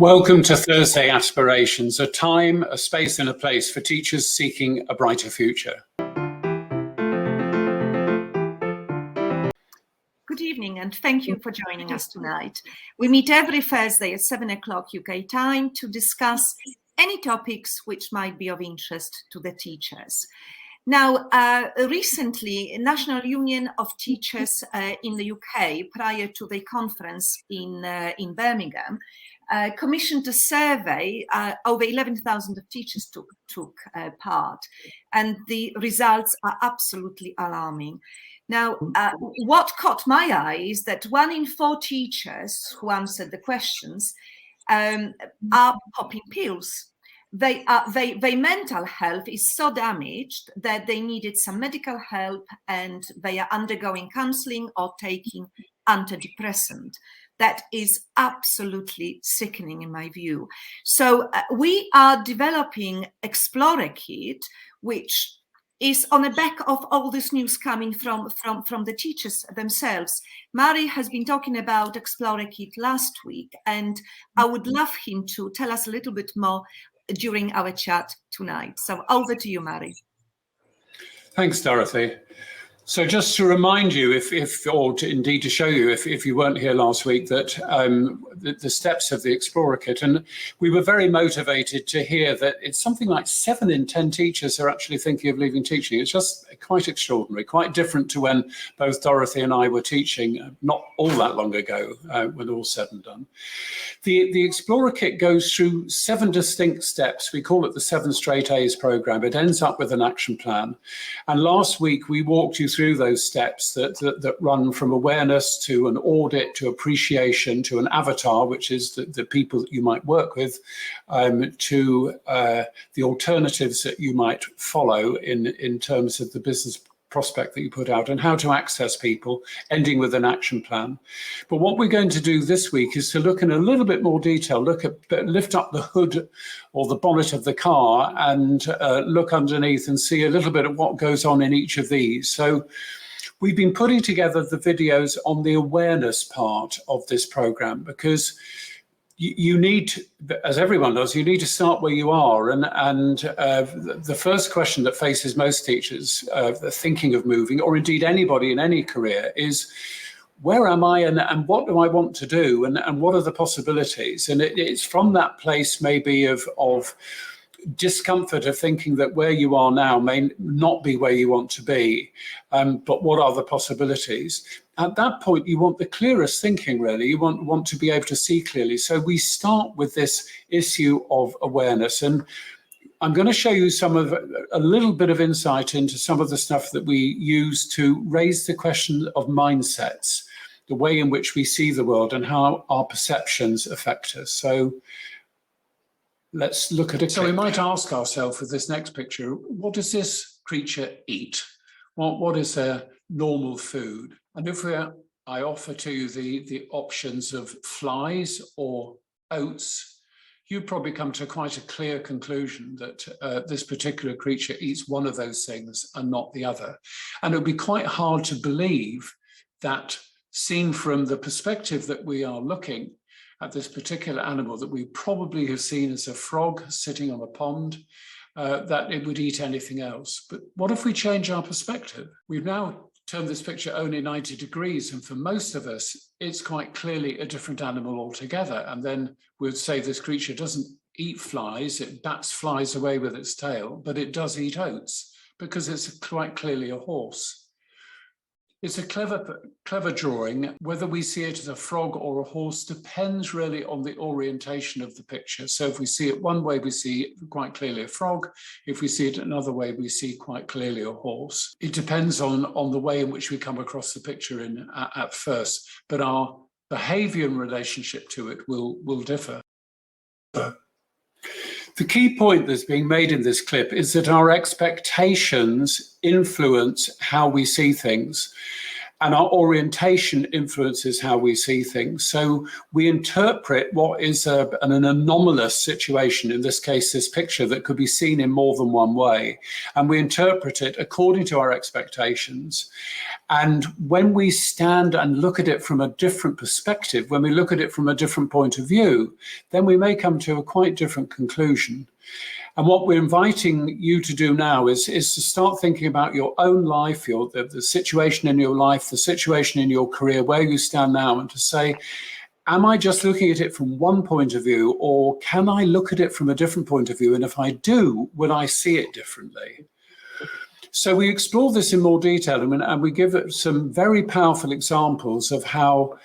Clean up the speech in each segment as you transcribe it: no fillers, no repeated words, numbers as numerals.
Welcome to Thursday Aspirations, a time, a space and a place for teachers seeking a brighter future. Good evening and thank you for joining us tonight. We meet every Thursday at 7 o'clock UK time to discuss any topics which might be of interest to the teachers. Now, recently, National Union of Teachers in the UK, prior to the conference in Birmingham, commissioned a survey. Over 11,000 of teachers took part, and the results are absolutely alarming. Now, what caught my eye is that 1 in 4 teachers who answered the questions are popping pills. Their mental health is so damaged that they needed some medical help and they are undergoing counseling or taking antidepressant. That is absolutely sickening in my view. So we are developing Explorer Kit, which is on the back of all this news coming from the teachers themselves. Mari has been talking about Explorer Kit last week, and I would love him to tell us a little bit more during our chat tonight. So over to you, Mari. Thanks, Dorothy. So just to remind you, or indeed to show you, if you weren't here last week, that the steps of the Explorer Kit, and we were very motivated to hear that it's something like 7 in 10 teachers are actually thinking of leaving teaching. It's just quite extraordinary, quite different to when both Dorothy and I were teaching not all that long ago, when all said and done. The Explorer Kit goes through 7 distinct steps. We call it the 7 Straight A's program. It ends up with an action plan. And last week we walked you through those steps that run from awareness to an audit to appreciation to an avatar, which is the people that you might work with, to the alternatives that you might follow in terms of the business prospect that you put out and how to access people, ending with an action plan. But what we're going to do this week is to look in a little bit more detail, lift up the hood or the bonnet of the car and look underneath and see a little bit of what goes on in each of these. So we've been putting together the videos on the awareness part of this program because you need, as everyone does, you need to start where you are. And the first question that faces most teachers thinking of moving, or indeed anybody in any career, is where am I and what do I want to do and what are the possibilities? And it's from that place maybe of discomfort of thinking that where you are now may not be where you want to be, but what are the possibilities? At that point, you want the clearest thinking, really. You want to be able to see clearly. So we start with this issue of awareness. And I'm going to show you a little bit of insight into some of the stuff that we use to raise the question of mindsets, the way in which we see the world and how our perceptions affect us. So let's look at it. So we might ask ourselves with this next picture, what does this creature eat? What is their normal food? And if I offer to you the options of flies or oats, you probably come to quite a clear conclusion that this particular creature eats one of those things and not the other. And it would be quite hard to believe that, seen from the perspective that we are looking at this particular animal that we probably have seen as a frog sitting on a pond, that it would eat anything else. But what if we change our perspective? We've now turned this picture only 90 degrees, and for most of us, it's quite clearly a different animal altogether. And then we'd say this creature doesn't eat flies, it bats flies away with its tail, but it does eat oats because it's quite clearly a horse. It's a clever drawing. Whether we see it as a frog or a horse depends really on the orientation of the picture. So if we see it one way, we see quite clearly a frog. If we see it another way, we see quite clearly a horse. It depends on the way in which we come across the picture at first, but our behavior in relationship to it will differ. The key point that's being made in this clip is that our expectations influence how we see things. and our orientation influences how we see things. So we interpret what is an anomalous situation, in this case, this picture that could be seen in more than one way, and we interpret it according to our expectations. And when we stand and look at it from a different perspective, when we look at it from a different point of view, then we may come to a quite different conclusion. And what we're inviting you to do now is to start thinking about your own life, the situation in your life, the situation in your career, where you stand now, and to say, am I just looking at it from one point of view, or can I look at it from a different point of view? And if I do, will I see it differently? So we explore this in more detail, and we give it some very powerful examples of how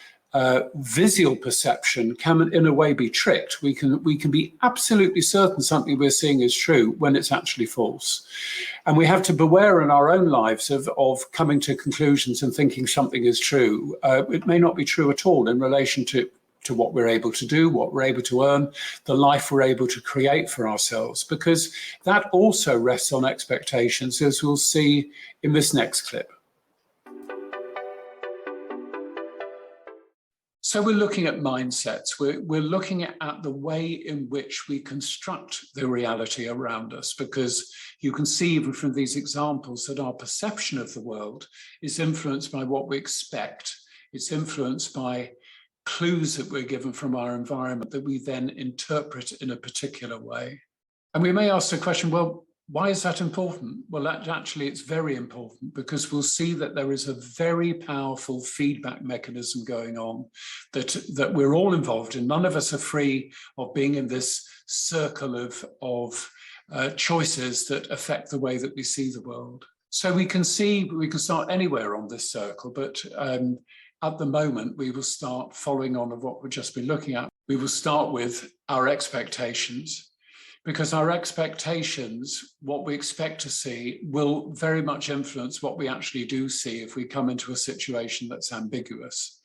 visual perception can, in a way, be tricked. We can be absolutely certain something we're seeing is true when it's actually false. And we have to beware in our own lives of coming to conclusions and thinking something is true. It may not be true at all in relation to what we're able to do, what we're able to earn, the life we're able to create for ourselves, because that also rests on expectations, as we'll see in this next clip. So we're looking at mindsets. We're looking at the way in which we construct the reality around us, because you can see even from these examples that our perception of the world is influenced by what we expect. It's influenced by clues that we're given from our environment that we then interpret in a particular way. And we may ask the question, well, why is that important? Well, actually, it's very important, because we'll see that there is a very powerful feedback mechanism going on that we're all involved in. None of us are free of being in this circle of choices that affect the way that we see the world. So we can start anywhere on this circle, but at the moment, we will start following on of what we've just been looking at. We will start with our expectations, because our expectations, what we expect to see, will very much influence what we actually do see if we come into a situation that's ambiguous.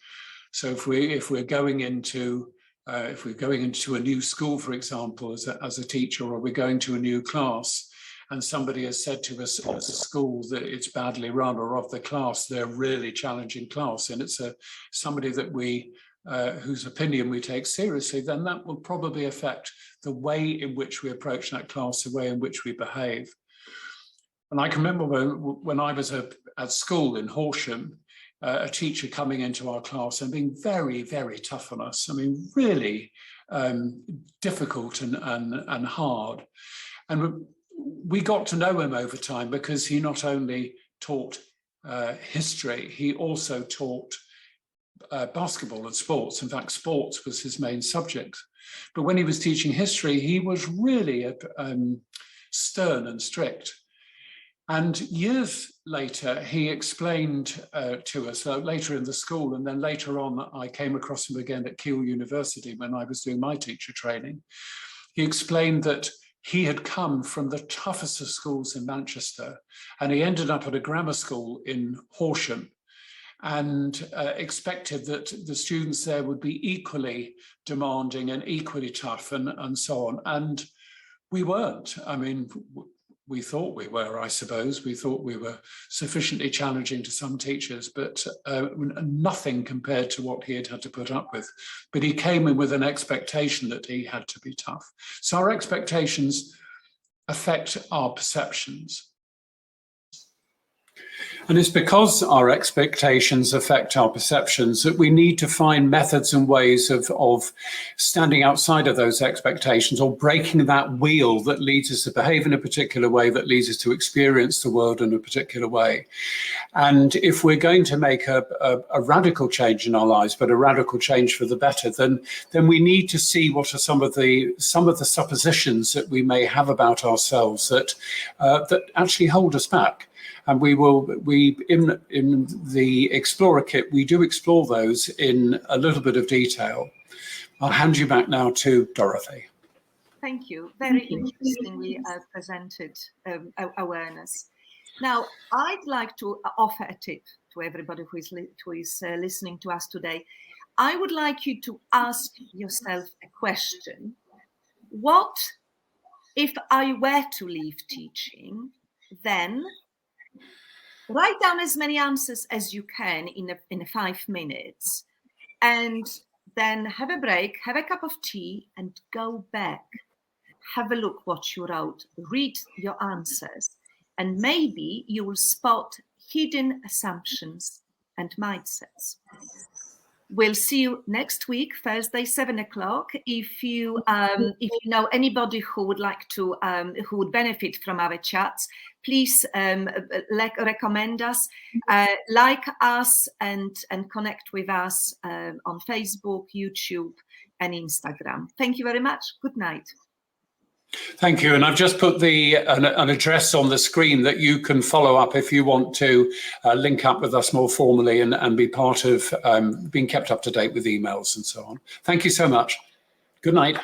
So if we're going into a new school, for example, as a teacher, or we're going to a new class, and somebody has said to us at a school that it's badly run, or of the class, they're really challenging class, and it's somebody that whose opinion we take seriously, then that will probably affect the way in which we approach that class, the way in which we behave. And I can remember when I was at school in Horsham, a teacher coming into our class and being very, very tough on us. I mean, really difficult and hard. And we got to know him over time, because he not only taught history, he also taught basketball and sports. In fact, sports was his main subject. But when he was teaching history, he was really stern and strict. And years later, he explained to us, later in the school, and then later on, I came across him again at Keele University when I was doing my teacher training. He explained that he had come from the toughest of schools in Manchester, and he ended up at a grammar school in Horsham, and expected that the students there would be equally demanding and equally tough and so on. And we weren't. I mean, we thought we were, I suppose. We thought we were sufficiently challenging to some teachers, but nothing compared to what he had to put up with. But he came in with an expectation that he had to be tough. So our expectations affect our perceptions. And it's because our expectations affect our perceptions that we need to find methods and ways of standing outside of those expectations, or breaking that wheel that leads us to behave in a particular way, that leads us to experience the world in a particular way. And if we're going to make a radical change in our lives, but a radical change for the better, then we need to see what are some of the suppositions that we may have about ourselves that actually hold us back. And in the Explorer Kit, we do explore those in a little bit of detail. I'll hand you back now to Dorothy. Thank you. Very interestingly presented awareness. Now, I'd like to offer a tip to everybody who is listening to us today. I would like you to ask yourself a question. What if I were to leave teaching, then Write down as many answers as you can in 5 minutes, and then have a break, have a cup of tea, and go back. Have a look what you wrote, read your answers, and maybe you will spot hidden assumptions and mindsets. We'll see you next week, Thursday, 7 o'clock. If you know anybody who would like to, who would benefit from our chats, please recommend us, like us, and connect with us on Facebook, YouTube, and Instagram. Thank you very much. Good night. Thank you. And I've just put an address on the screen that you can follow up if you want to link up with us more formally and be part of being kept up to date with emails and so on. Thank you so much. Good night.